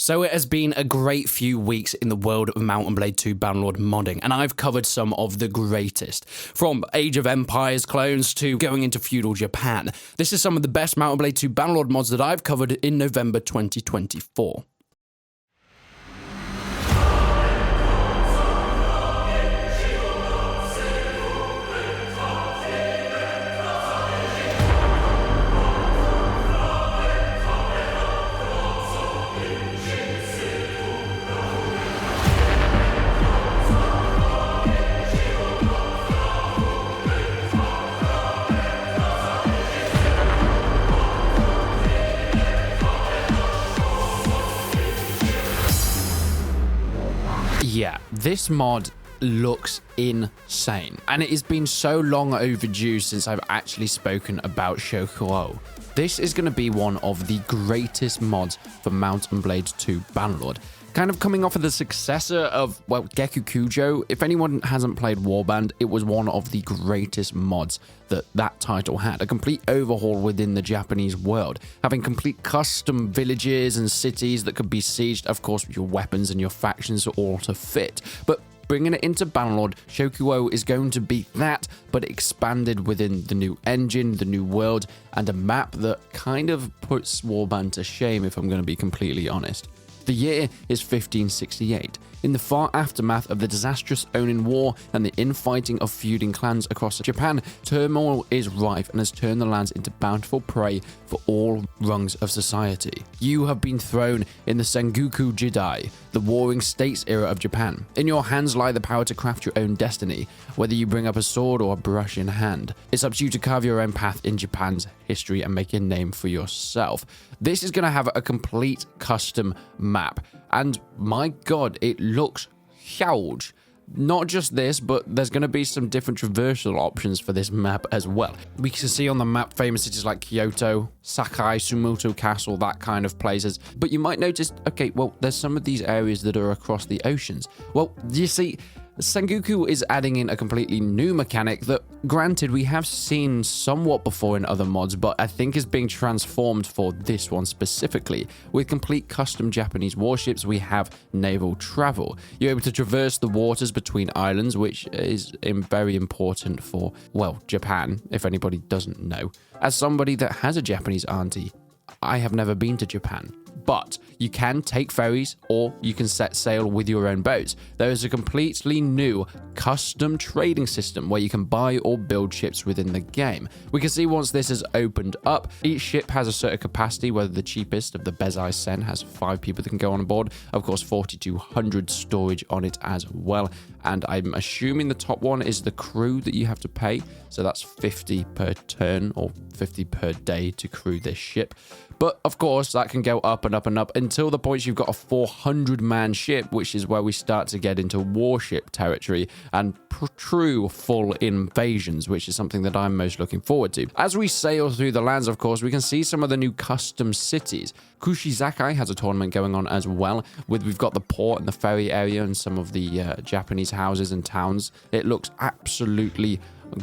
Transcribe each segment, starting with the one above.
So it has been a great few weeks in the world of Mount & Blade 2 Bannerlord modding, and I've covered some of the greatest. From Age of Empires clones to going into feudal Japan. This is some of the best Mount & Blade 2 Bannerlord mods that I've covered in November 2024. Yeah, this mod looks insane, and it has been so long overdue since I've actually spoken about Shokuho. This is going to be one of the greatest mods for Mount & Blade 2 Bannerlord. Kind of coming off of the successor of, well, Geku Kujo. If anyone hasn't played Warband, it was one of the greatest mods that title had. A complete overhaul within the Japanese world, having complete custom villages and cities that could be sieged, of course, with your weapons and your factions all to fit. But bringing it into Bannerlord, Shokuho is going to be that, but expanded within the new engine, the new world, and a map that kind of puts Warband to shame, if I'm going to be completely honest. The year is 1568. In the far aftermath of the disastrous Onin War and the infighting of feuding clans across Japan, turmoil is rife and has turned the lands into bountiful prey for all rungs of society. You have been thrown in the Sengoku Jidai, the warring states era of Japan. In your hands lie the power to craft your own destiny, whether you bring up a sword or a brush in hand. It's up to you to carve your own path in Japan's history and make a name for yourself. This is going to have a complete custom map, and my god, it looks huge. Not just this, but there's going to be some different traversal options for this map as well. We can see on the map famous cities like Kyoto, Sakai, Sumoto Castle, that kind of places. But you might notice, okay, well, there's some of these areas that are across the oceans. Well, you see, Sengoku is adding in a completely new mechanic that, granted, we have seen somewhat before in other mods, but I think is being transformed for this one specifically. With complete custom Japanese warships, we have naval travel. You're able to traverse the waters between islands, which is very important for, well, Japan, if anybody doesn't know. As somebody that has a Japanese auntie, I have never been to Japan. But you can take ferries or you can set sail with your own boats. There is a completely new custom trading system where you can buy or build ships within the game. We can see once this is opened up, each ship has a certain capacity, whether the cheapest of the Bezai Sen has 5 people that can go on board. Of course, 4,200 storage on it as well. And I'm assuming the top one is the crew that you have to pay. So that's 50 per turn or 50 per day to crew this ship. But of course, that can go up and up and up until the point you've got a 400-man ship, which is where we start to get into warship territory and true full invasions, which is something that I'm most looking forward to. As we sail through the lands, of course, we can see some of the new custom cities. Kushizakai has a tournament going on as well. We've got the port and the ferry area and some of the Japanese houses and towns. It looks absolutely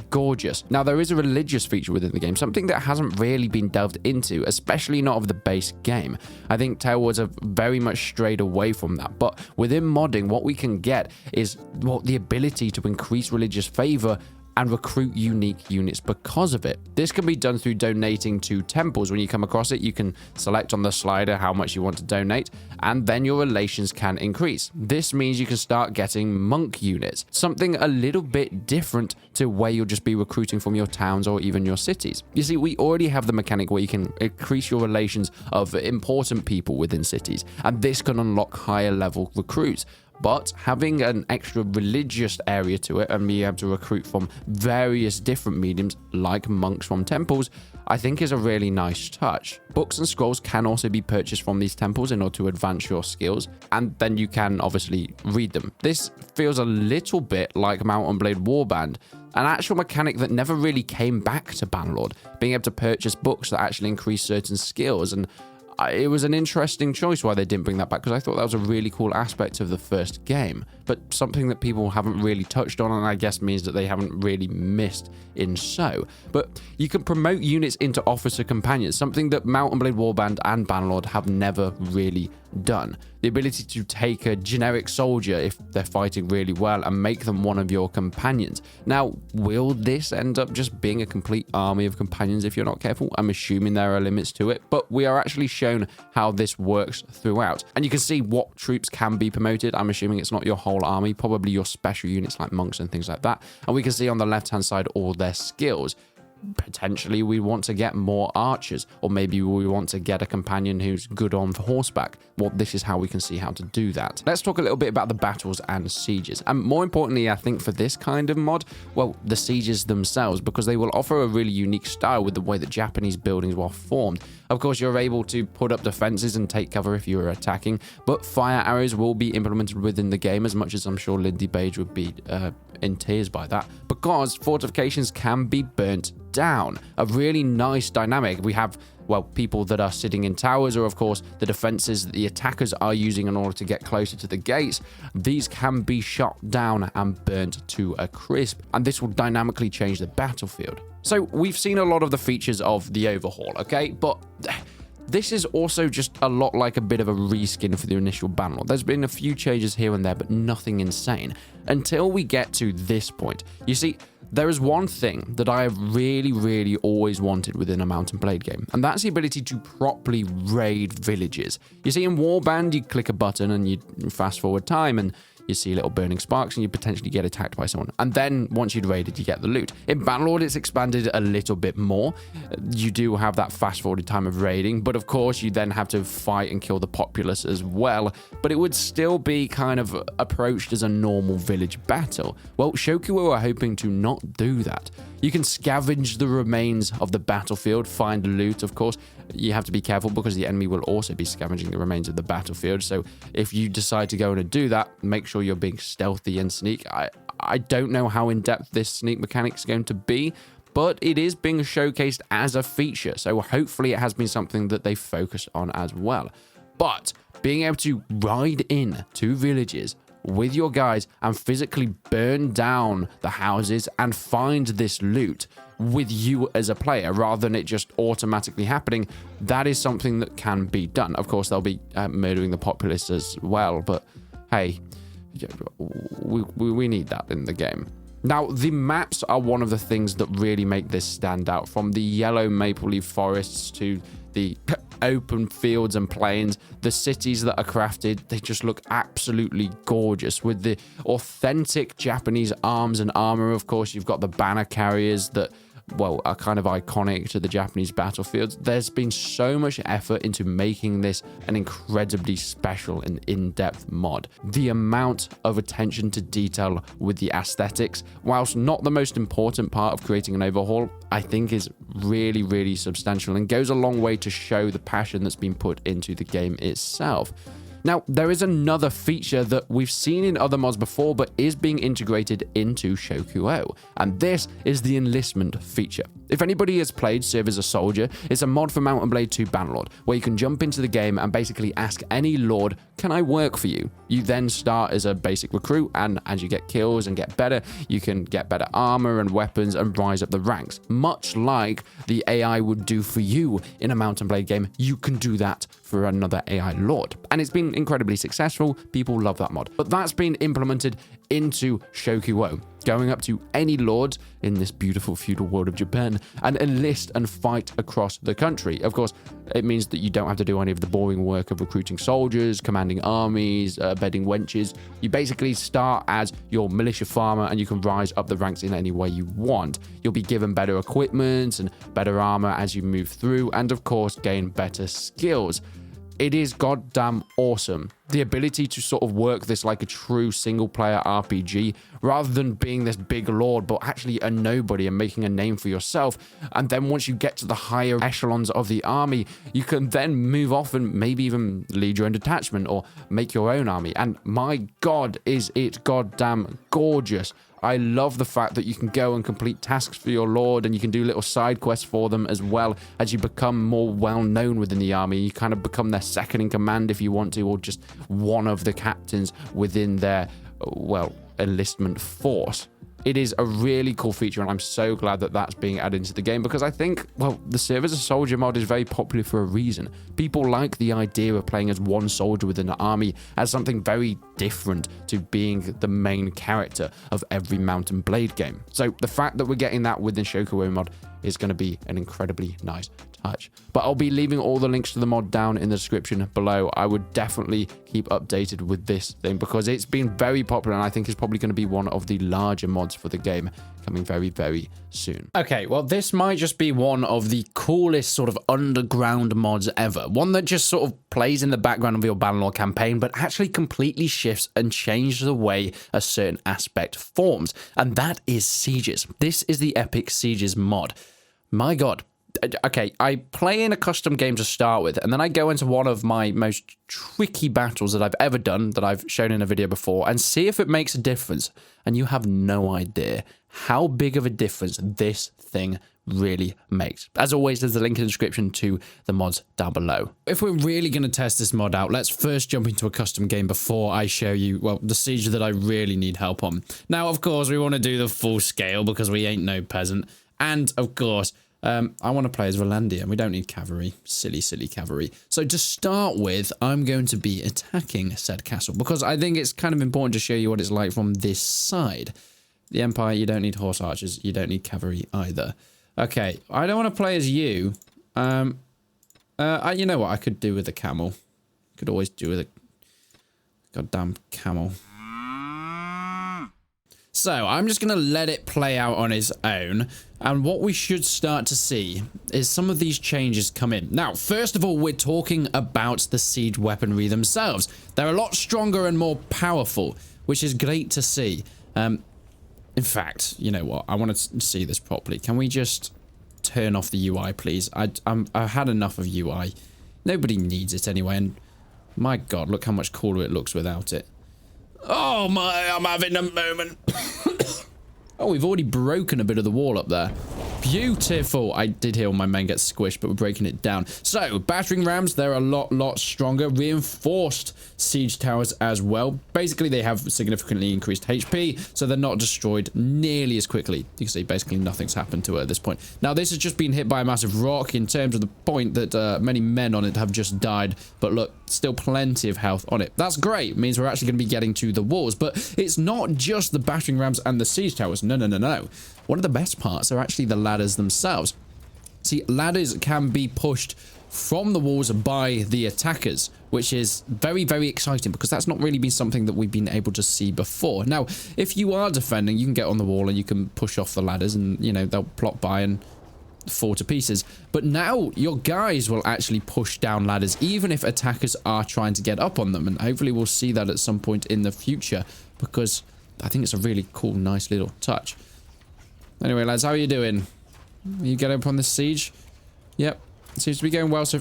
gorgeous. Now, there is a religious feature within the game, something that hasn't really been delved into, especially not of the base game. I think Tailwoods have very much strayed away from that, but within modding, what we can get is, well, the ability to increase religious favor and recruit unique units because of it. This can be done through donating to temples. When you come across it, you can select on the slider how much you want to donate, and then your relations can increase. This means you can start getting monk units, something a little bit different to where you'll just be recruiting from your towns or even your cities. You see, we already have the mechanic where you can increase your relations of important people within cities, and this can unlock higher level recruits. But having an extra religious area to it and be able to recruit from various different mediums, like monks from temples, I think is a really nice touch. Books and scrolls can also be purchased from these temples in order to advance your skills, and then you can obviously read them. This feels a little bit like Mount & Blade Warband, an actual mechanic that never really came back to Bannerlord, being able to purchase books that actually increase certain skills. And it was an interesting choice why they didn't bring that back, because I thought that was a really cool aspect of the first game, but something that people haven't really touched on, and I guess means that they haven't really missed in so. But you can promote units into officer companions, something that Mount & Blade Warband and Bannerlord have never really done. The ability to take a generic soldier if they're fighting really well and make them one of your companions. Now, will this end up just being a complete army of companions if you're not careful? I'm assuming there are limits to it, but we are actually shown how this works throughout. And you can see what troops can be promoted. I'm assuming it's not your whole army, probably your special units like monks and things like that. And we can see on the left-hand side all their skills. Potentially we want to get more archers, or maybe we want to get a companion who's good on horseback. Well, this is how we can see how to do that. Let's talk a little bit about the battles and sieges, and more importantly, I think for this kind of mod, well, the sieges themselves, because they will offer a really unique style with the way that Japanese buildings were formed. Of course, you're able to put up defenses and take cover if you're attacking, but fire arrows will be implemented within the game, as much as I'm sure Lindy Page would be in tears by that, because fortifications can be burnt down. A really nice dynamic. We have, well, people that are sitting in towers, or of course the defenses that the attackers are using in order to get closer to the gates. These can be shot down and burnt to a crisp, and this will dynamically change the battlefield. So we've seen a lot of the features of the overhaul, okay, but this is also just a lot like a bit of a reskin for the initial Bannerlord. There's been a few changes here and there, but nothing insane until we get to this point. You see, there is one thing that I have really always wanted within a Mount & Blade game, and that's the ability to properly raid villages. You see, in Warband, you click a button and you fast forward time, and you see little burning sparks and you potentially get attacked by someone. And then once you'd raided, you get the loot. In Bannerlord, it's expanded a little bit more. You do have that fast forwarded time of raiding, but of course you then have to fight and kill the populace as well. But it would still be kind of approached as a normal village battle. Well, Shokuho are hoping to not do that. You can scavenge the remains of the battlefield, find loot, of course. You have to be careful because the enemy will also be scavenging the remains of the battlefield. So if you decide to go in and do that, make sure you're being stealthy and sneak. I don't know how in-depth this sneak mechanic is going to be, but it is being showcased as a feature. So hopefully it has been something that they focused on as well. But being able to ride in to villages with your guys and physically burn down the houses and find this loot with you as a player, rather than it just automatically happening, that is something that can be done. Of course, they'll be murdering the populace as well, but hey, we need that in the game. Now, the maps are one of the things that really make this stand out, from the yellow maple leaf forests to the open fields and plains. The cities that are crafted, they just look absolutely gorgeous with the authentic Japanese arms and armor. Of course, you've got the banner carriers that, well, are kind of iconic to the Japanese battlefields. There's been so much effort into making this an incredibly special and in-depth mod. The amount of attention to detail with the aesthetics, whilst not the most important part of creating an overhaul, I think is really substantial and goes a long way to show the passion that's been put into the game itself. Now, there is another feature that we've seen in other mods before, but is being integrated into Shokuho, and this is the enlistment feature. If anybody has played Serve as a Soldier, it's a mod for Mount & Blade 2 Bannerlord, where you can jump into the game and basically ask any lord, can I work for you? You then start as a basic recruit, and as you get kills and get better, you can get better armor and weapons and rise up the ranks. Much like the AI would do for you in a Mount & Blade game, you can do that for another AI lord. And it's been incredibly successful. People love that mod. But that's been implemented into Shokuho, going up to any lord in this beautiful feudal world of Japan and enlist and fight across the country. Of course, it means that you don't have to do any of the boring work of recruiting soldiers, commanding armies, bedding wenches. You basically start as your militia farmer and you can rise up the ranks in any way you want. You'll be given better equipment and better armor as you move through, and of course gain better skills. It is goddamn awesome. The ability to sort of work this like a true single-player RPG, rather than being this big lord, but actually a nobody and making a name for yourself. And then once you get to the higher echelons of the army, you can then move off and maybe even lead your own detachment or make your own army. And my God, is it goddamn gorgeous. I love the fact that you can go and complete tasks for your lord, and you can do little side quests for them as well as you become more well-known within the army. You kind of become their second in command if you want to, or just one of the captains within their, well, enlistment force. it is a really cool feature, and I'm so glad that that's being added into the game, because I think, well, the Serve as a Soldier mod is very popular for a reason. People like the idea of playing as one soldier within an army as something very different to being the main character of every Mount and Blade game. So the fact that we're getting that within Shokuho mod is going to be an incredibly nice touch. But I'll be leaving all the links to the mod down in the description below. I would definitely keep updated with this thing, because it's been very popular, and I think it's probably going to be one of the larger mods for the game coming very, very soon. Okay, well, this might just be one of the coolest sort of underground mods ever. One that just sort of plays in the background of your Bannerlord campaign, but actually completely shifts and changes the way a certain aspect forms. And that is Sieges. This is the Epic Sieges mod. My God. Okay, I play in a custom game to start with, and then I go into one of my most tricky battles that I've ever done, that I've shown in a video before, and see if it makes a difference. And you have no idea how big of a difference this thing really makes. As always, there's a link in the description to the mods down below. If we're really going to test this mod out, let's first jump into a custom game before I show you, well, the siege that I really need help on. Now, of course, we want to do the full scale because we ain't no peasant. And, of course, I want to play as Valandia. We don't need cavalry. Silly, silly cavalry. So to start with, I'm going to be attacking said castle, because I think it's kind of important to show you what it's like from this side. The Empire, you don't need horse archers. You don't need cavalry either. Okay, I don't want to play as you. You know what I could do with a camel? Could always do with a goddamn camel. So I'm just going to let it play out on its own. And what we should start to see is some of these changes come in. Now, first of all, we're talking about the siege weaponry themselves. They're a lot stronger and more powerful, which is great to see. In fact, you know what? I want to see this properly. Can we just turn off the UI, please? I've had enough of UI. Nobody needs it anyway. And my God, look how much cooler it looks without it. Oh my, I'm having a moment. Oh, we've already broken a bit of the wall up there. Beautiful. I did hear my men get squished, but we're breaking it down. So, battering rams, they're a lot stronger. Reinforced siege towers as well. Basically, they have significantly increased HP, so they're not destroyed nearly as quickly. You can see basically nothing's happened to it at this point. Now, this has just been hit by a massive rock in terms of the point that many men on it have just died. But look, still plenty of health on it. That's great. It means we're actually going to be getting to the walls. But it's not just the battering rams and the siege towers. No. One of the best parts are actually the ladders themselves. See, ladders can be pushed from the walls by the attackers, which is very, very exciting, because that's not really been something that we've been able to see before. Now, if you are defending, you can get on the wall and you can push off the ladders, and, you know, they'll plop by and fall to pieces. But now your guys will actually push down ladders, even if attackers are trying to get up on them. And hopefully we'll see that at some point in the future, because I think it's a really cool, nice little touch. Anyway, lads, how are you doing? Are you getting up on this siege? Yep. It seems to be going well, so...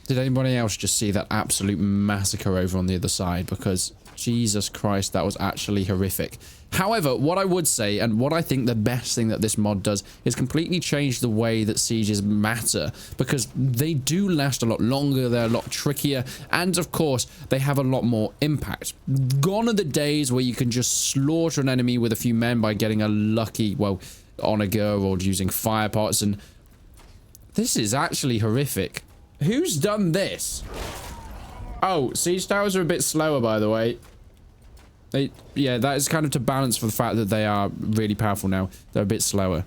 Did anybody else just see that absolute massacre over on the other side? Because, Jesus Christ, that was actually horrific. However, what I would say, and what I think the best thing that this mod does, is completely change the way that sieges matter, because they do last a lot longer, they're a lot trickier, and of course, they have a lot more impact. Gone are the days where you can just slaughter an enemy with a few men by getting a lucky, well, onager or using fire pots, and this is actually horrific. Who's done this? Oh, siege towers are a bit slower, by the way. Yeah, that is kind of to balance for the fact that they are really powerful now. They're a bit slower.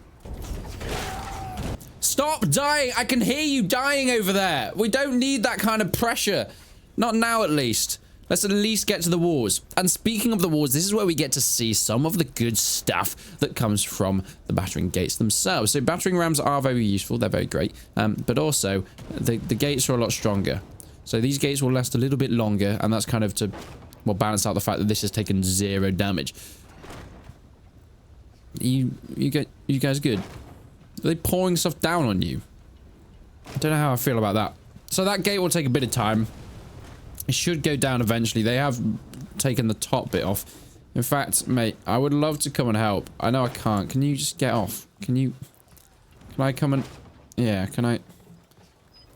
Stop dying! I can hear you dying over there! We don't need that kind of pressure. Not now, at least. Let's at least get to the wars. And speaking of the wars, this is where we get to see some of the good stuff that comes from the battering gates themselves. So battering rams are very useful. They're very great. But also, the gates are a lot stronger. So these gates will last a little bit longer, and that's kind of to... well, balance out the fact that this has taken 0 damage. You guys good? Are they pouring stuff down on you? I don't know how I feel about that. So that gate will take a bit of time. It should go down eventually. They have taken the top bit off. In fact, mate, I would love to come and help. I know I can't. Can you just get off? Can I come and... yeah, can I...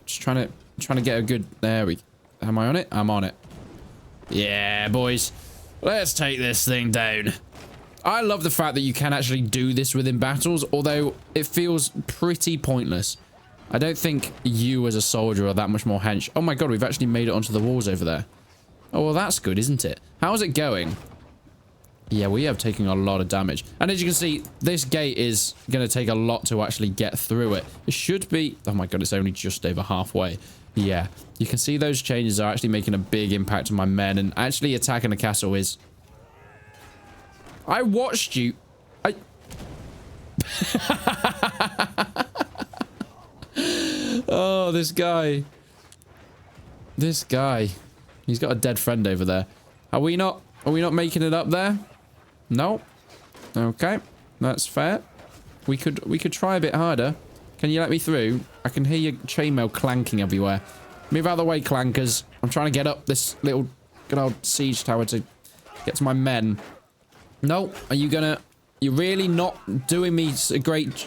just trying to get a good... there we... am I on it? I'm on it. Yeah, boys. Let's take this thing down. I love the fact that you can actually do this within battles, although it feels pretty pointless. I don't think you as a soldier are that much more hench. Oh my god, we've actually made it onto the walls over there. Oh, well, that's good, isn't it? How's it going? Yeah, we have taken a lot of damage. And as you can see, this gate is going to take a lot to actually get through it. It should be... Oh my god, it's only just over halfway. Yeah, you can see those changes are actually making a big impact on my men. And actually attacking the castle is... I watched you. Oh, this guy. This guy. He's got a dead friend over there. Are we not making it up there? No. Okay. That's fair. We could try a bit harder. Can you let me through? I can hear your chainmail clanking everywhere. Move out of the way, clankers. I'm trying to get up this little good old siege tower to get to my men. No, are you gonna... You're really not doing me a great...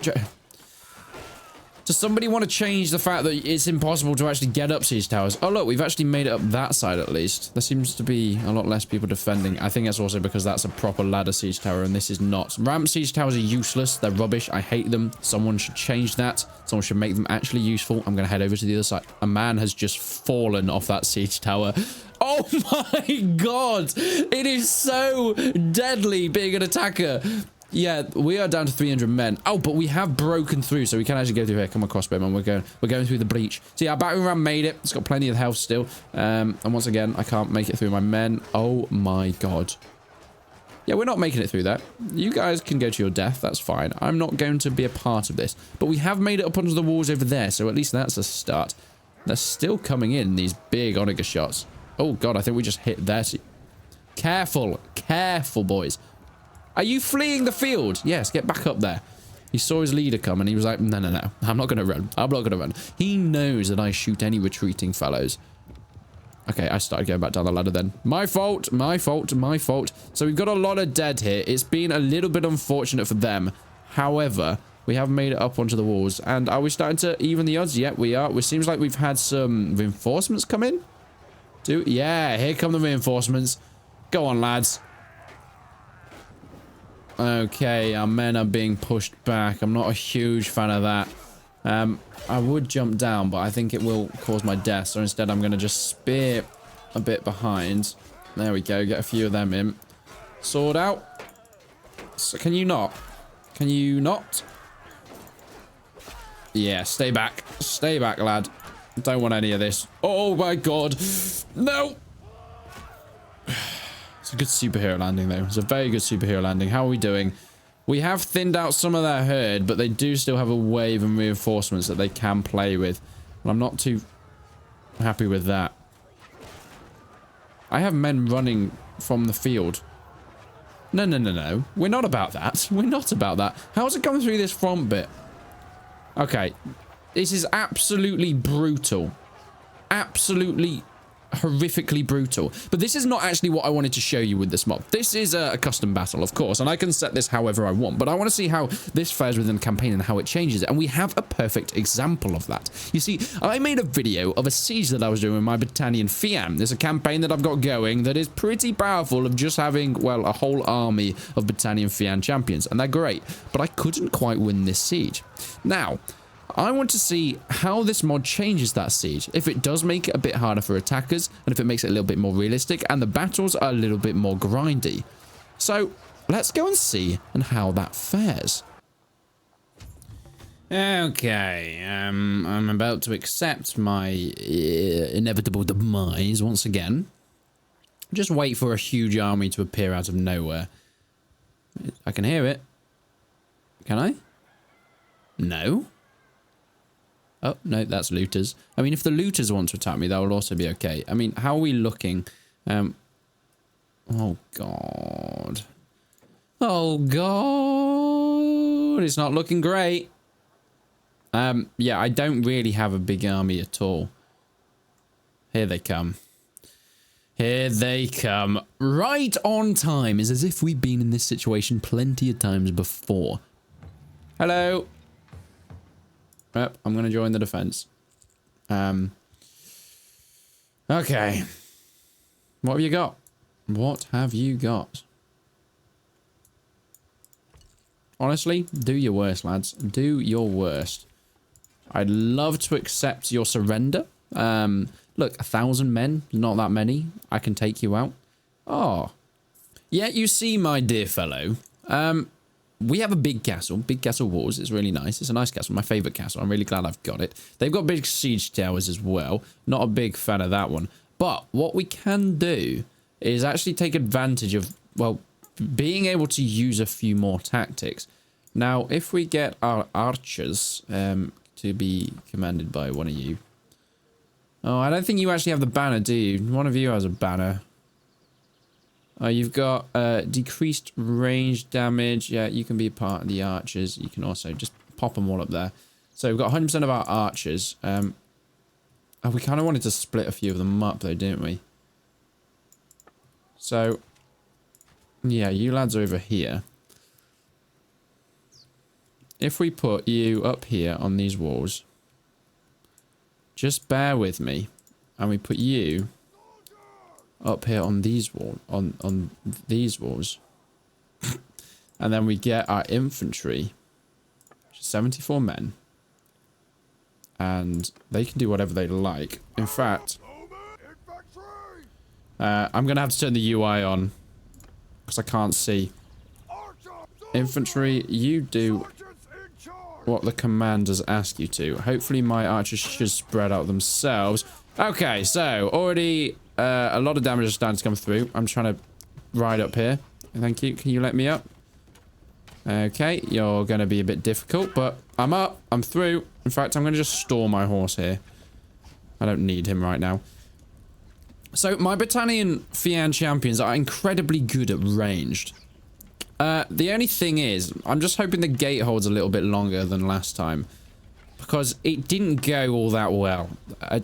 Does somebody want to change the fact that it's impossible to actually get up siege towers? Oh, look, we've actually made it up that side at least. There seems to be a lot less people defending. I think that's also because that's a proper ladder siege tower and this is not. Ramp siege towers are useless. They're rubbish. I hate them. Someone should change that. Someone should make them actually useful. I'm going to head over to the other side. A man has just fallen off that siege tower. Oh my god! It is so deadly being an attacker. Yeah, we are down to 300 men. Oh, but we have broken through, so we can actually go through here. Come on, crossbowman. We're going through the breach. See, our battering ram made it. It's got plenty of health still. And once again, I can't make it through my men. Oh my god. Yeah, we're not making it through that. You guys can go to your death. That's fine. I'm not going to be a part of this. But we have made it up onto the walls over there, so at least that's a start. They're still coming in, these big Onaga shots. Oh god, I think we just hit there. Careful. Careful, boys. Are you fleeing the field? Yes, get back up there. He saw his leader come and he was like, no, no, no. I'm not going to run. I'm not going to run. He knows that I shoot any retreating fellows. Okay, I started going back down the ladder then. My fault, my fault, my fault. So we've got a lot of dead here. It's been a little bit unfortunate for them. However, we have made it up onto the walls. And are we starting to even the odds? Yep, we are. It seems like we've had some reinforcements come in. Yeah, here come the reinforcements. Go on, lads. Okay, our men are being pushed back. I'm not a huge fan of that. I would jump down, but I think it will cause my death. So instead, I'm going to just spear a bit behind. There we go. Get a few of them in. Sword out. So can you not? Can you not? Yeah, stay back. Stay back, lad. Don't want any of this. Oh my god. No! It's a good superhero landing, though. It's a very good superhero landing. How are we doing? We have thinned out some of their herd, but they do still have a wave and reinforcements that they can play with. And I'm not too happy with that. I have men running from the field. No, no, no, no. We're not about that. We're not about that. How's it coming through this front bit? Okay. This is absolutely brutal. Absolutely horrifically brutal. But this is not actually what I wanted to show you with this mod. This is a custom battle, of course, and I can set this however I want, but I want to see how this fares within the campaign and how it changes it, and we have a perfect example of that. You see, I made a video of a siege that I was doing with my Battanian Fiam. There's a campaign that I've got going that is pretty powerful of just having, well, a whole army of Battanian Fiam champions, and they're great, but I couldn't quite win this siege. Now, I want to see how this mod changes that siege, if it does make it a bit harder for attackers, and if it makes it a little bit more realistic, and the battles are a little bit more grindy. So, let's go and see and how that fares. Okay, I'm about to accept my inevitable demise once again. Just wait for a huge army to appear out of nowhere. I can hear it. Can I? No? Oh, no, that's looters. I mean, if the looters want to attack me, that will also be okay. I mean, how are we looking? Oh, God. Oh, God. It's not looking great. Yeah, I don't really have a big army at all. Here they come. Here they come. Right on time. It's as if we've been in this situation plenty of times before. Hello. Yep, I'm going to join the defense. Okay. What have you got? What have you got? Honestly, do your worst, lads. Do your worst. I'd love to accept your surrender. Look, 1,000 men, not that many. I can take you out. Oh. Yeah, you see, my dear fellow, we have a big castle walls. It's really nice. It's a nice castle, my favorite castle. I'm really glad I've got it. They've got big siege towers as well. Not a big fan of that one. But what we can do is actually take advantage of, well, being able to use a few more tactics. Now, if we get our archers to be commanded by one of you. Oh, I don't think you actually have the banner, do you? One of you has a banner. You've got decreased range damage. Yeah, you can be a part of the archers. You can also just pop them all up there. So we've got 100% of our archers. Oh, we kind of wanted to split a few of them up though, didn't we? So, yeah, you lads over here. If we put you up here on these walls, just bear with me, and we put you up here on these on these walls, and then we get our infantry, 74 men, and they can do whatever they like. In fact, I'm gonna have to turn the UI on because I can't see. Infantry, you do what the commanders ask you to. Hopefully my archers should spread out themselves. Okay, so already a lot of damage is starting to come through. I'm trying to ride up here. Thank you. Can you let me up? Okay, you're going to be a bit difficult, but I'm up. I'm through. In fact, I'm going to just store my horse here. I don't need him right now. So my battalion Fian champions are incredibly good at ranged. The only thing is, I'm just hoping the gate holds a little bit longer than last time. Because it didn't go all that well. I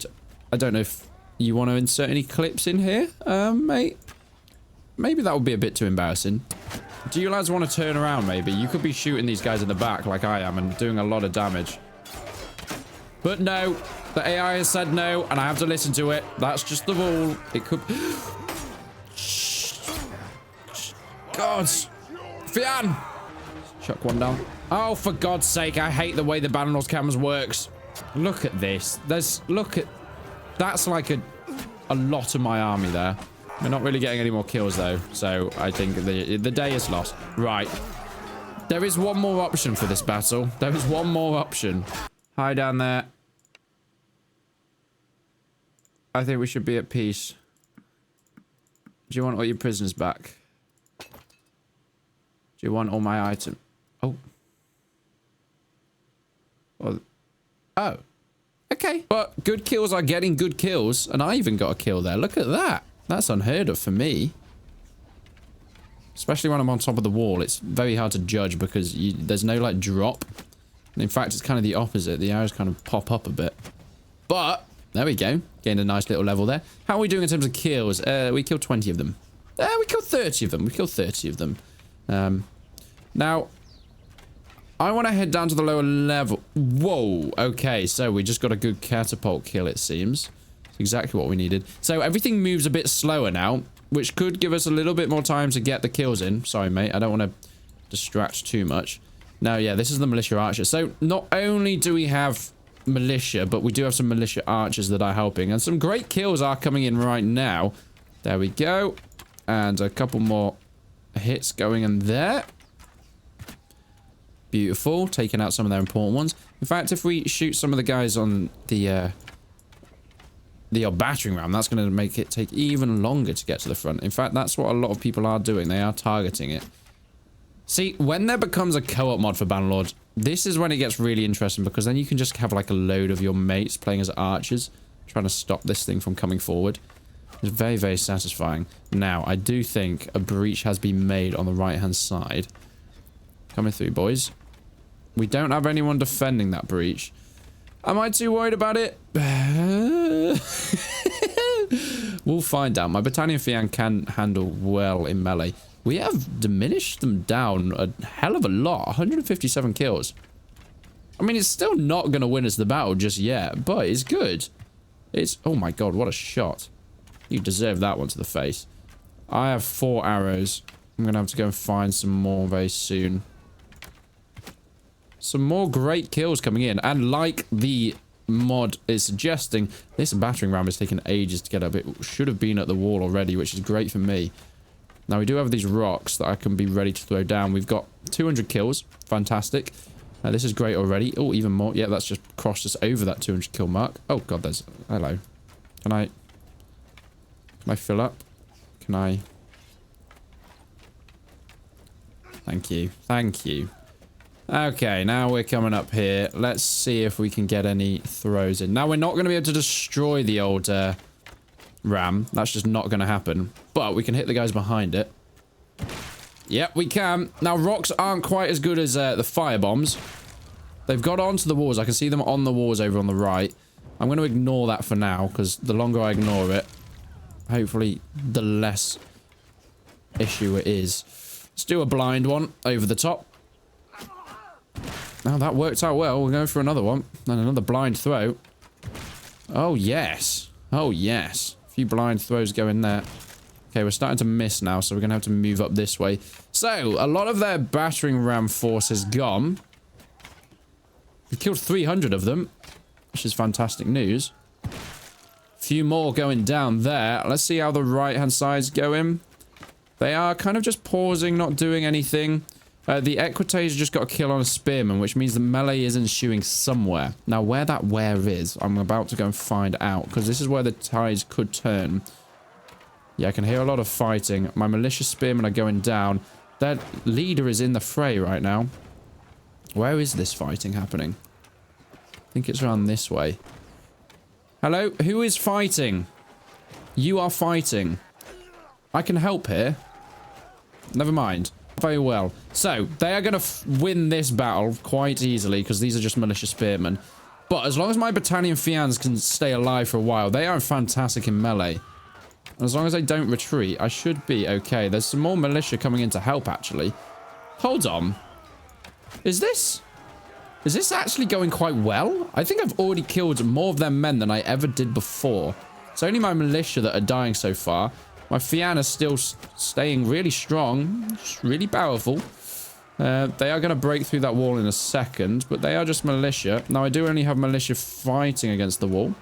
don't know if you want to insert any clips in here, mate. Maybe that would be a bit too embarrassing. Do you lads want to turn around, maybe? You could be shooting these guys in the back like I am and doing a lot of damage. But no, the AI has said no, and I have to listen to it. That's just the rule. It could... God... Fian! Chuck one down. Oh, for God's sake, I hate the way the Bannerlords cameras works. Look at this. Look at... That's like a lot of my army there. We're not really getting any more kills, though. So, I think the day is lost. Right. There is one more option for this battle. There is one more option. Hi, down there. I think we should be at peace. Do you want all your prisoners back? Do you want all my items? Oh. Well, oh. Okay. But good kills are getting good kills. And I even got a kill there. Look at that. That's unheard of for me. Especially when I'm on top of the wall. It's very hard to judge because there's no, like, drop. And in fact, it's kind of the opposite. The arrows kind of pop up a bit. But, there we go. Gained a nice little level there. How are we doing in terms of kills? We killed 20 of them. We killed 30 of them. We killed 30 of them. Now, I want to head down to the lower level. Whoa, okay, so we just got a good catapult kill, it seems. It's exactly what we needed. So everything moves a bit slower now, which could give us a little bit more time to get the kills in. Sorry, mate, I don't want to distract too much. Now, yeah, this is the militia archer. So not only do we have militia, but we do have some militia archers that are helping. And some great kills are coming in right now. There we go. And a couple more hits going in there. Beautiful. Taking out some of their important ones. In fact, if we shoot some of the guys on the battering ram, that's going to make it take even longer to get to the front. In fact, that's what a lot of people are doing. They are targeting it. See, when there becomes a co-op mod for Bannerlords, this is when it gets really interesting, because then you can just have like a load of your mates playing as archers, trying to stop this thing from coming forward. It's very, very satisfying. Now, I do think a breach has been made on the right-hand side. Coming through, boys. We don't have anyone defending that breach. Am I too worried about it? We'll find out. My battalion Fian can handle well in melee. We have diminished them down a hell of a lot. 157 kills. I mean, it's still not going to win us the battle just yet, but it's good. It's... Oh my god, what a shot. You deserve that one to the face. I have 4 arrows. I'm going to have to go and find some more very soon. Some more great kills coming in. And like the mod is suggesting, this battering ram is taking ages to get up. It should have been at the wall already, which is great for me. Now, we do have these rocks that I can be ready to throw down. We've got 200 kills. Fantastic. This is great already. Oh, even more. Yeah, that's just crossed us over that 200 kill mark. Oh, God, there's... Hello. Can I fill up? Can I... Thank you. Thank you. Okay, now we're coming up here. Let's see if we can get any throws in. Now, we're not going to be able to destroy the old ram. That's just not going to happen. But we can hit the guys behind it. Yep, we can. Now, rocks aren't quite as good as the fire bombs. They've got onto the walls. I can see them on the walls over on the right. I'm going to ignore that for now, because the longer I ignore it, hopefully, the less issue it is. Let's do a blind one over the top. Now, that worked out well. We're going for another one. And another blind throw. Oh, yes. Oh, yes. A few blind throws going there. Okay, we're starting to miss now, so we're going to have to move up this way. So, a lot of their battering ram force is gone. We killed 300 of them, which is fantastic news. A few more going down there. Let's see how the right-hand side's going. They are kind of just pausing, not doing anything. The Equites just got a kill on a spearman, which means the melee is ensuing somewhere. Now, where that where is, I'm about to go and find out, because this is where the tides could turn. Yeah, I can hear a lot of fighting. My militia spearmen are going down. Their leader is in the fray right now. Where is this fighting happening? I think it's around this way. Hello? Who is fighting? You are fighting. I can help here. Never mind. Very well. So, they are going to win this battle quite easily, because these are just militia spearmen. But as long as my battalion Fians can stay alive for a while, they are fantastic in melee. As long as they don't retreat, I should be okay. There's some more militia coming in to help, actually. Hold on. Is this actually going quite well? I think I've already killed more of their men than I ever did before. It's only my militia that are dying so far. My Fian is still staying really strong. Really powerful. They are going to break through that wall in a second, but they are just militia. Now, I do only have militia fighting against the wall.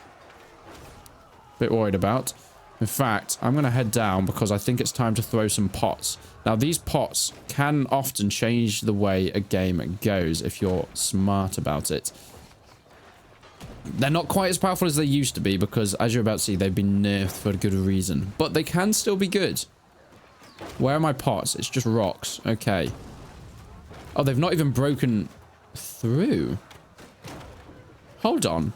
Bit worried about. In fact, I'm going to head down because I think it's time to throw some pots. Now, these pots can often change the way a game goes if you're smart about it. They're not quite as powerful as they used to be because, as you're about to see, they've been nerfed for a good reason. But they can still be good. Where are my pots? It's just rocks. Okay. Oh, they've not even broken through. Hold on.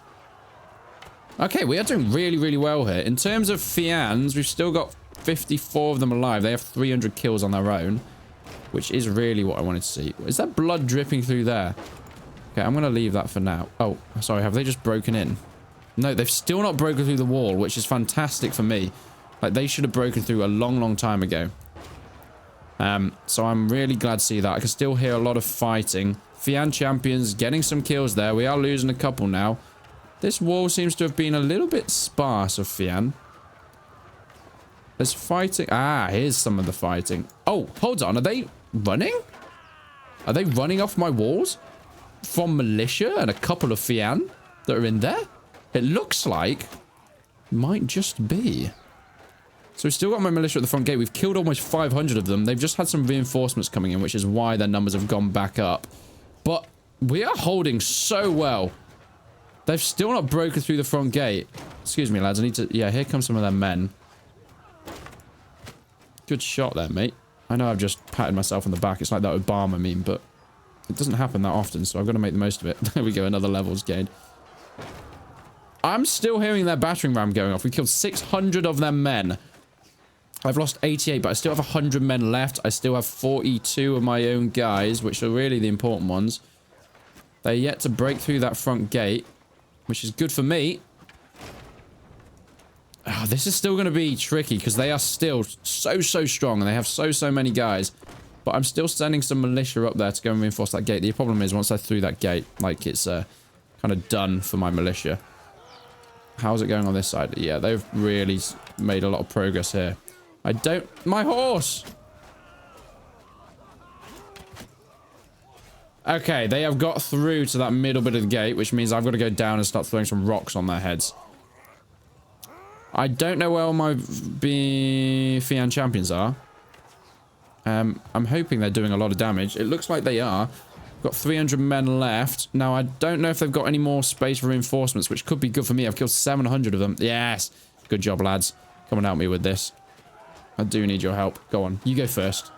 Okay, we are doing really, really well here. In terms of Fians, we've still got 54 of them alive. They have 300 kills on their own, which is really what I wanted to see. Is that blood dripping through there? Okay, I'm going to leave that for now. Oh, sorry, have they just broken in? No, they've still not broken through the wall, which is fantastic for me. Like, they should have broken through a long, long time ago. So I'm really glad to see that. I can still hear a lot of fighting. Fian champions getting some kills there. We are losing a couple now. This wall seems to have been a little bit sparse of Fian. There's fighting. Ah, here's some of the fighting. Oh, hold on. Are they running? Are they running off my walls? From militia and a couple of Fian that are in there? It looks like might just be. So we've still got my militia at the front gate. We've killed almost 500 of them. They've just had some reinforcements coming in, which is why their numbers have gone back up. But we are holding so well. They've still not broken through the front gate. Excuse me, lads. I need to... Yeah, here come some of their men. Good shot there, mate. I know I've just patted myself on the back. It's like that Obama meme, but it doesn't happen that often, so I've got to make the most of it. There we go, another levels gained. I'm still hearing their battering ram going off. We killed 600 of their men. I've lost 88, but I still have 100 men left. I still have 42 of my own guys, which are really the important ones. They're yet to break through that front gate, which is good for me. Oh, this is still going to be tricky because they are still so strong and they have so many guys. But I'm still sending some militia up there to go and reinforce that gate. The problem is once I through that gate, like it's kind of done for my militia. How's it going on this side? Yeah, they've really made a lot of progress here. I don't... My horse! Okay, they have got through to that middle bit of the gate, which means I've got to go down and start throwing some rocks on their heads. I don't know where all my Fian champions are. I'm hoping they're doing a lot of damage. It looks like they are. Got 300 men left. Now, I don't know if they've got any more space for reinforcements, which could be good for me. I've killed 700 of them. Yes! Good job, lads. Come and help me with this. I do need your help. Go on. You go first.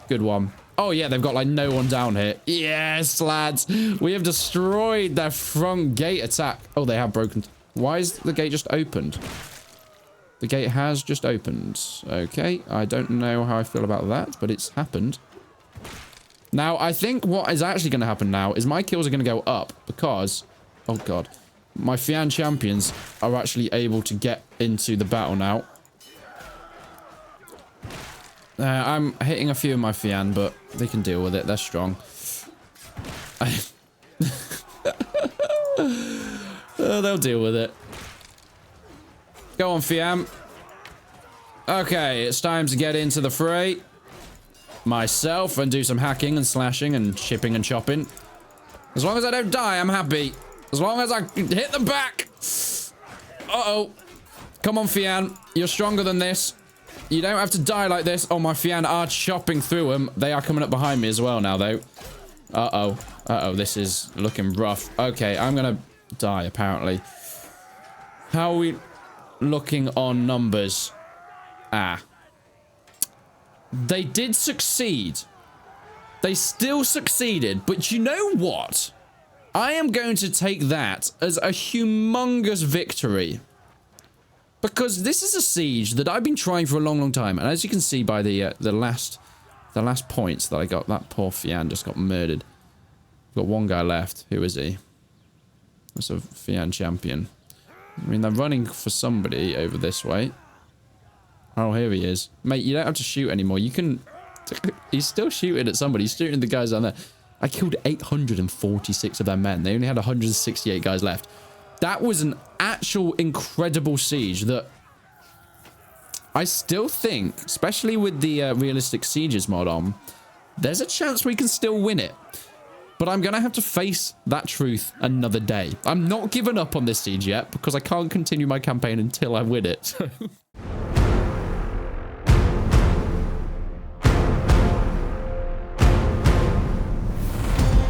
Good one. Oh, yeah, they've got, like, no one down here. Yes, lads. We have destroyed their front gate attack. Oh, they have broken. Why is the gate just opened? The gate has just opened. Okay, I don't know how I feel about that, but it's happened. Now, I think what is actually going to happen now is my kills are going to go up because... Oh, God. My Fian champions are actually able to get into the battle now. I'm hitting a few of my Fian, but they can deal with it. They're strong. Oh, they'll deal with it. Go on, Fiam. Okay, it's time to get into the fray. Myself and do some hacking and slashing and chipping and chopping. As long as I don't die, I'm happy. As long as I hit them back. Uh-oh. Come on, Fian. You're stronger than this. You don't have to die like this. Oh, my Fian are chopping through them. They are coming up behind me as well now, though. Uh-oh. Uh-oh, this is looking rough. Okay, I'm gonna die, apparently. How are we looking on numbers? Ah. They did succeed. They still succeeded, but you know what? I am going to take that as a humongous victory. Because this is a siege that I've been trying for a long, long time. And as you can see by the last points that I got, that poor Fian just got murdered. Got one guy left. Who is he? That's a Fian champion. I mean, they're running for somebody over this way. Oh, here he is. Mate, you don't have to shoot anymore. You can... He's still shooting at somebody. He's shooting the guys down there. I killed 846 of their men. They only had 168 guys left. That was an actual incredible siege that I still think, especially with the realistic sieges mod on, there's a chance we can still win it. But I'm going to have to face that truth another day. I'm not giving up on this siege yet because I can't continue my campaign until I win it.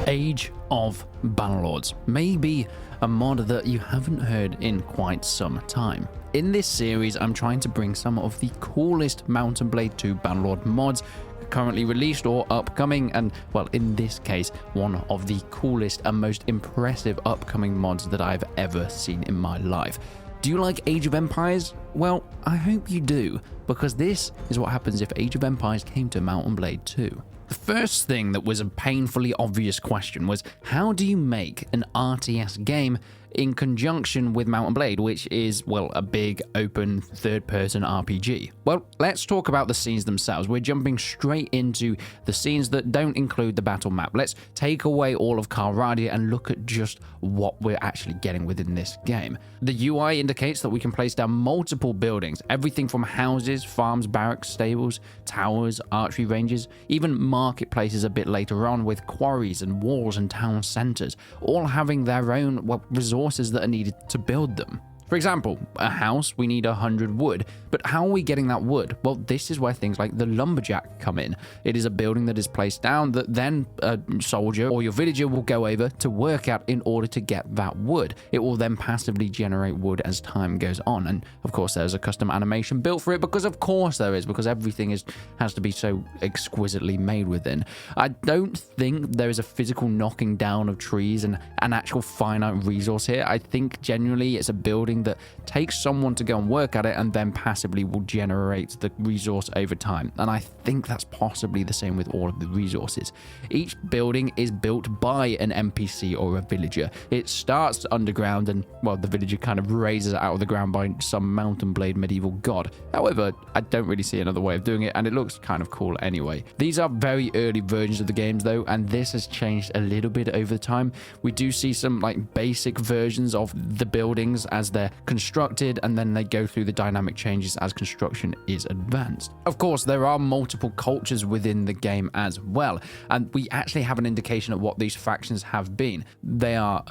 Age of Bannerlords. Maybe a mod that you haven't heard in quite some time. In this series, I'm trying to bring some of the coolest Mount & Blade 2 Bannerlord mods currently released or upcoming, and, well, in this case, one of the coolest and most impressive upcoming mods that I've ever seen in my life. Do you like Age of Empires? Well, I hope you do, because this is what happens if Age of Empires came to Mount & Blade 2. The first thing that was a painfully obvious question was, how do you make an RTS game in conjunction with Mount & Blade, which is, well, a big, open, third-person RPG? Well, let's talk about the scenes themselves. We're jumping straight into the scenes that don't include the battle map. Let's take away all of Calradia and look at just what we're actually getting within this game. The UI indicates that we can place down multiple buildings, everything from houses, farms, barracks, stables, towers, archery ranges, even marketplaces a bit later on with quarries and walls and town centers, all having their own, well, resources that are needed to build them. For example, a house, we need 100 wood, but how are we getting that wood? Well, this is where things like the lumberjack come in. It is a building that is placed down that then a soldier or your villager will go over to work at in order to get that wood. It will then passively generate wood as time goes on, and of course there's a custom animation built for it, because of course there is, because everything has to be so exquisitely made within. I don't think there is a physical knocking down of trees and an actual finite resource here. I think genuinely it's a building that takes someone to go and work at it and then passively will generate the resource over time. And I think that's possibly the same with all of the resources. Each building is built by an NPC or a villager. It starts underground and, well, the villager kind of raises it out of the ground by some Mount & Blade medieval god. However, I don't really see another way of doing it, and it looks kind of cool anyway. These are very early versions of the games though, and this has changed a little bit over time. We do see some like basic versions of the buildings as they're they're constructed, and then they go through the dynamic changes as construction is advanced. Of course, there are multiple cultures within the game as well, and we actually have an indication of what these factions have been. They are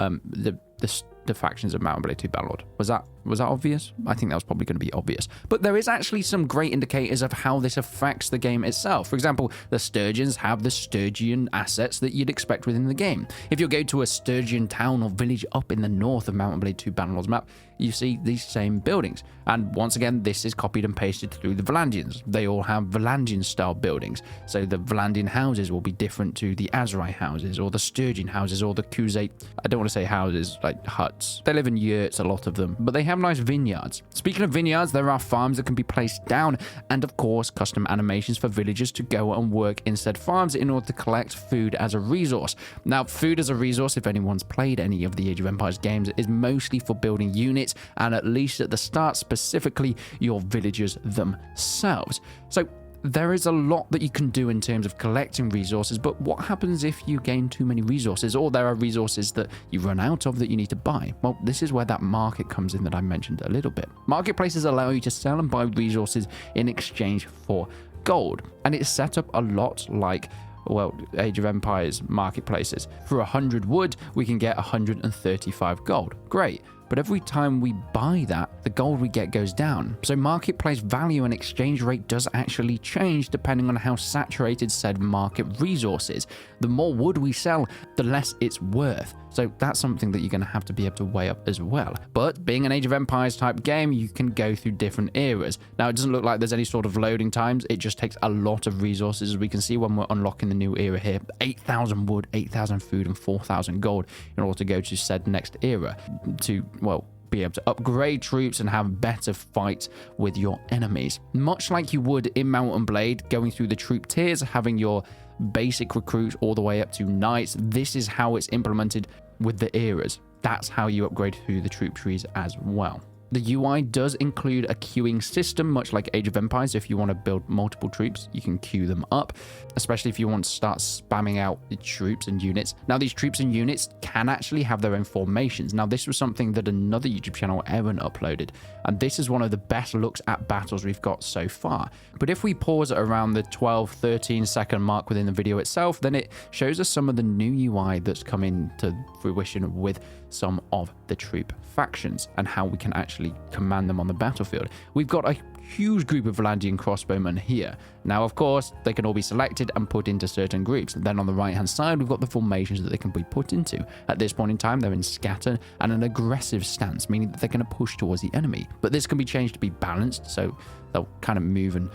the factions of Mount & Blade 2 Bannerlord. Was that obvious? I think that was probably going to be obvious. But there is actually some great indicators of how this affects the game itself. For example, the Sturgeons have the Sturgian assets that you'd expect within the game. If you go to a Sturgian town or village up in the north of Mount & Blade 2 Bannerlord's map, you see these same buildings. And once again, this is copied and pasted through the Valandians. They all have Valandian style buildings. So the Valandian houses will be different to the Azrai houses or the Sturgian houses or the Khuzait. I don't want to say houses, like huts. They live in yurts, a lot of them, but they have nice vineyards. Speaking of vineyards, there are farms that can be placed down, and of course, custom animations for villagers to go and work in said farms in order to collect food as a resource. Now, food as a resource, if anyone's played any of the Age of Empires games, is mostly for building units, and at least at the start, specifically your villagers themselves. So there is a lot that you can do in terms of collecting resources, but what happens if you gain too many resources, or there are resources that you run out of that you need to buy? Well, this is where that market comes in that I mentioned a little bit. Marketplaces allow you to sell and buy resources in exchange for gold, and it's set up a lot like, well, Age of Empires marketplaces. For 100 wood, we can get 135 gold. Great. But every time we buy that, the gold we get goes down. So marketplace value and exchange rate does actually change depending on how saturated said market resource is. The more wood we sell, the less it's worth. So that's something that you're going to have to be able to weigh up as well. But being an Age of Empires type game, you can go through different eras. Now, it doesn't look like there's any sort of loading times. It just takes a lot of resources, as we can see when we're unlocking the new era here. 8,000 wood, 8,000 food, and 4,000 gold in order to go to said next era to, well, be able to upgrade troops and have better fights with your enemies. Much like you would in Mount & Blade, going through the troop tiers, having your basic recruits all the way up to knights, this is how it's implemented with the eras. That's how you upgrade through the troop trees as well. The UI does include a queuing system, much like Age of Empires. If you want to build multiple troops, you can queue them up, especially if you want to start spamming out the troops and units. Now, these troops and units can actually have their own formations. Now, this was something that another YouTube channel, Evan, uploaded, and this is one of the best looks at battles we've got so far. But if we pause at around the 12-13 second mark within the video itself, then it shows us some of the new UI that's come into fruition with some of the troop factions and how we can actually command them on the battlefield. We've got a huge group of Valandian crossbowmen here. Now, of course, they can all be selected and put into certain groups. And then on the right-hand side, we've got the formations that they can be put into. At this point in time, they're in scatter and an aggressive stance, meaning that they're going to push towards the enemy. But this can be changed to be balanced, so they'll kind of move and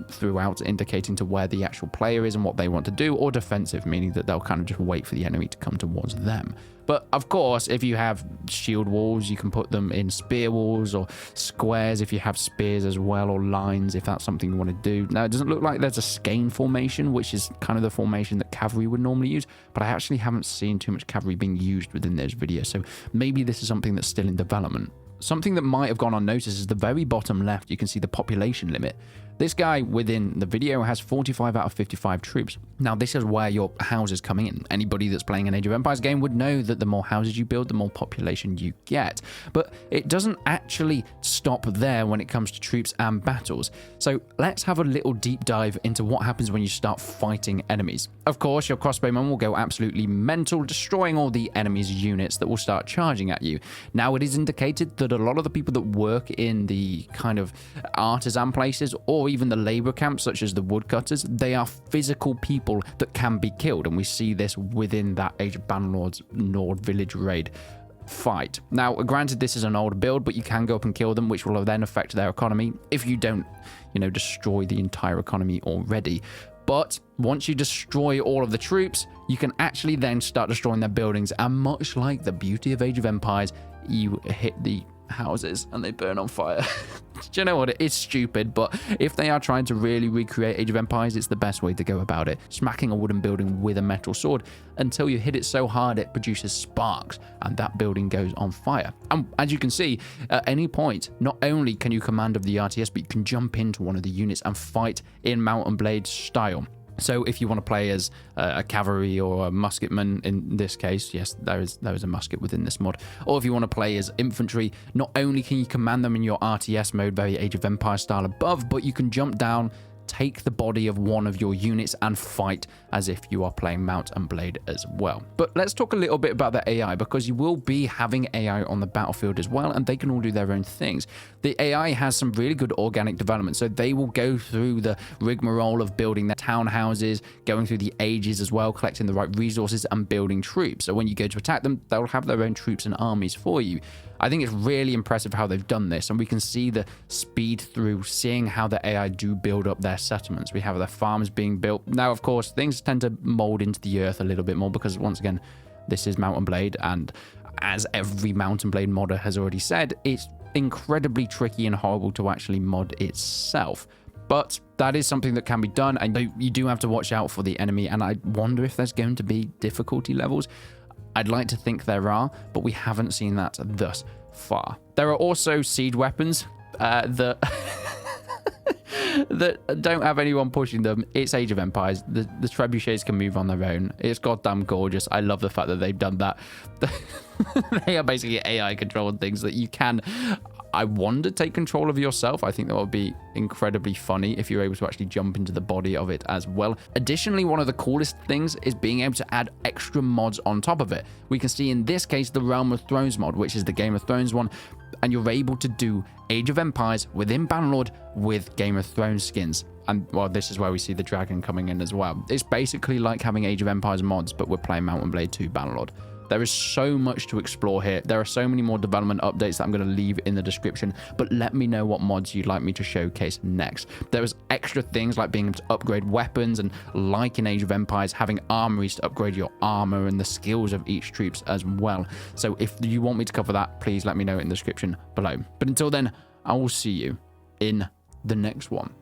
throughout, indicating to where the actual player is and what they want to do, or defensive, meaning that they'll kind of just wait for the enemy to come towards them. But of course, if you have shield walls, you can put them in spear walls or squares if you have spears as well, or lines if that's something you want to do. Now, it doesn't look like there's a skein formation, which is kind of the formation that cavalry would normally use, but I actually haven't seen too much cavalry being used within those videos, so maybe this is something that's still in development. Something that might have gone unnoticed is the very bottom left, you can see the population limit. This guy within the video has 45 out of 55 troops. Now, this is where your houses come in. Anybody that's playing an Age of Empires game would know that the more houses you build, the more population you get. But it doesn't actually stop there when it comes to troops and battles. So let's have a little deep dive into what happens when you start fighting enemies. Of course, your crossbowmen will go absolutely mental, destroying all the enemy's units that will start charging at you. Now, it is indicated that a lot of the people that work in the kind of artisan places, or even the labor camps such as the woodcutters, they are physical people that can be killed, and we see this within that Age of Bannerlords Nord village raid fight. Now, granted, this is an old build, but you can go up and kill them, which will then affect their economy if you don't, destroy the entire economy already. But once you destroy all of the troops, you can actually then start destroying their buildings, and much like the beauty of Age of Empires, you hit the houses and they burn on fire. Do you know what? It is stupid, but if they are trying to really recreate Age of Empires, it's the best way to go about it. Smacking a wooden building with a metal sword until you hit it so hard it produces sparks and that building goes on fire. And as you can see, at any point, not only can you command of the RTS, but you can jump into one of the units and fight in Mount & Blade style. So if you want to play as a cavalry or a musketman in this case, yes, there is a musket within this mod. Or if you want to play as infantry, not only can you command them in your RTS mode, very Age of Empires style above, but you can jump down, take the body of one of your units and fight as if you are playing Mount and Blade as well. But let's talk a little bit about the AI, because you will be having AI on the battlefield as well, and they can all do their own things. The AI has some really good organic development, so they will go through the rigmarole of building their townhouses, going through the ages as well, collecting the right resources and building troops. So when you go to attack them, they'll have their own troops and armies for you. I think it's really impressive how they've done this, and we can see the speed through seeing how the AI do build up their settlements. We have their farms being built. Now, of course, things tend to mold into the earth a little bit more because, once again, this is Mount and Blade, and as every Mount and Blade modder has already said, it's incredibly tricky and horrible to actually mod itself. But that is something that can be done, and you do have to watch out for the enemy, and I wonder if there's going to be difficulty levels. I'd like to think there are, but we haven't seen that thus far. There are also siege weapons that that don't have anyone pushing them. It's Age of Empires. The trebuchets can move on their own. It's goddamn gorgeous. I love the fact that they've done that. They are basically AI controlled things that you can, I wonder, take control of yourself. I think that would be incredibly funny if you're able to actually jump into the body of it as well. Additionally, one of the coolest things is being able to add extra mods on top of it. We can see in this case the Realm of Thrones mod, which is the Game of Thrones one, and you're able to do Age of Empires within Bannerlord with Game of Thrones skins. And, well, this is where we see the dragon coming in as well. It's basically like having Age of Empires mods, but we're playing Mount and Blade 2 Bannerlord. There is so much to explore here. There are so many more development updates that I'm going to leave in the description, but let me know what mods you'd like me to showcase next. There's extra things like being able to upgrade weapons, and like in Age of Empires, having armories to upgrade your armor and the skills of each troops as well. So if you want me to cover that, please let me know in the description below. But until then, I will see you in the next one.